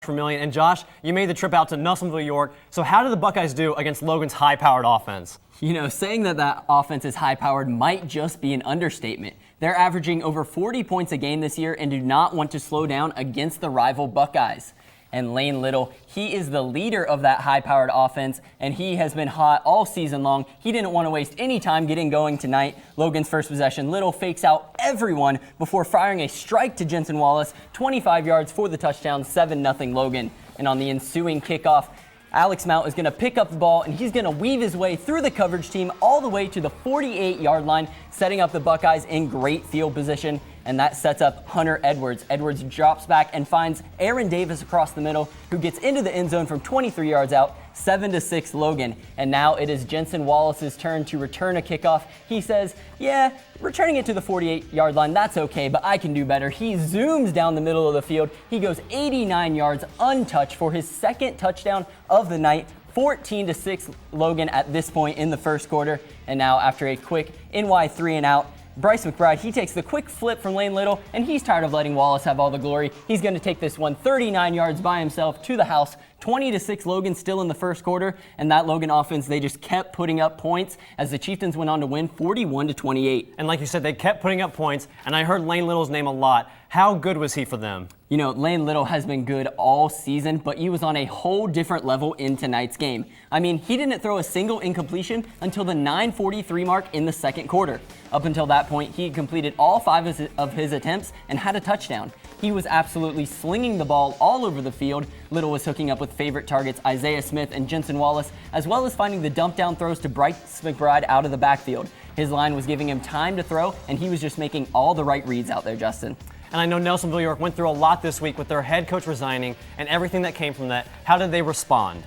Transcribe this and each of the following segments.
per million. And Josh, you made the trip out to Nelsonville-York. So how did the Buckeyes do against Logan's high-powered offense? You know, saying that offense is high-powered might just be an understatement. They're averaging over 40 points a game this year and do not want to slow down against the rival Buckeyes. And Lane Little, he is the leader of that high-powered offense, and he has been hot all season long. He didn't want to waste any time getting going tonight. Logan's first possession, Little fakes out everyone before firing a strike to Jensen Wallace, 25 yards for the touchdown, 7-0 Logan. And on the ensuing kickoff, Alex Mount is going to pick up the ball, and he's going to weave his way through the coverage team all the way to the 48-yard line, setting up the Buckeyes in great field position, and that sets up Hunter Edwards. Edwards drops back and finds Aaron Davis across the middle, who gets into the end zone from 23 yards out, 7-6 Logan. And now it is Jensen Wallace's turn to return a kickoff. He says, yeah, returning it to the 48-yard line, that's okay, but I can do better. He zooms down the middle of the field. He goes 89 yards untouched for his second touchdown of the night. 14-6 Logan at this point in the first quarter. And now after a quick NY 3-and-out, Bryce McBride, he takes the quick flip from Lane Little, and he's tired of letting Wallace have all the glory. He's going to take this one 39 yards by himself to the house. 20-6 Logan still in the first quarter, and that Logan offense, they just kept putting up points as the Chieftains went on to win 41-28. And like you said, they kept putting up points, and I heard Lane Little's name a lot. How good was he for them? You know, Lane Little has been good all season, but he was on a whole different level in tonight's game. I mean, he didn't throw a single incompletion until the 9:43 mark in the second quarter. Up until that point, he completed all 5 of his attempts and had a touchdown. He was absolutely slinging the ball all over the field. Little was hooking up with favorite targets Isaiah Smith and Jensen Wallace, as well as finding the dump down throws to Bryce McBride out of the backfield. His line was giving him time to throw, and he was just making all the right reads out there, Justin. And I know Nelsonville-York went through a lot this week with their head coach resigning and everything that came from that. How did they respond?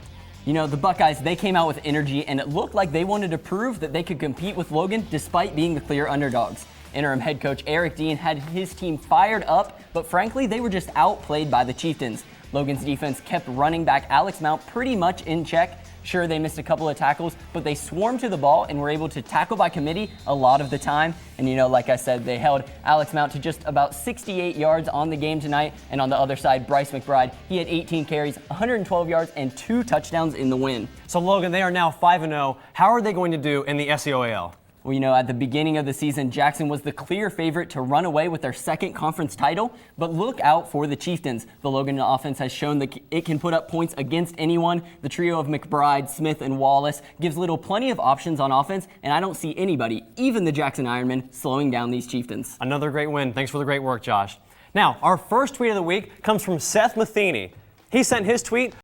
You know, the Buckeyes, they came out with energy, and it looked like they wanted to prove that they could compete with Logan despite being the clear underdogs. Interim head coach Eric Dean had his team fired up, but frankly, they were just outplayed by the Chieftains. Logan's defense kept running back Alex Mount pretty much in check. Sure, they missed a couple of tackles, but they swarmed to the ball and were able to tackle by committee a lot of the time. And you know, like I said, they held Alex Mount to just about 68 yards on the game tonight. And on the other side, Bryce McBride, he had 18 carries, 112 yards, and 2 touchdowns in the win. So Logan, they are now 5-0. How are they going to do in the SEOAL? Well, you know, at the beginning of the season, Jackson was the clear favorite to run away with their second conference title, but look out for the Chieftains. The Logan offense has shown that it can put up points against anyone. The trio of McBride, Smith, and Wallace gives Little plenty of options on offense, and I don't see anybody, even the Jackson Ironmen, slowing down these Chieftains. Another great win. Thanks for the great work, Josh. Now, our first tweet of the week comes from Seth Matheny. He sent his tweet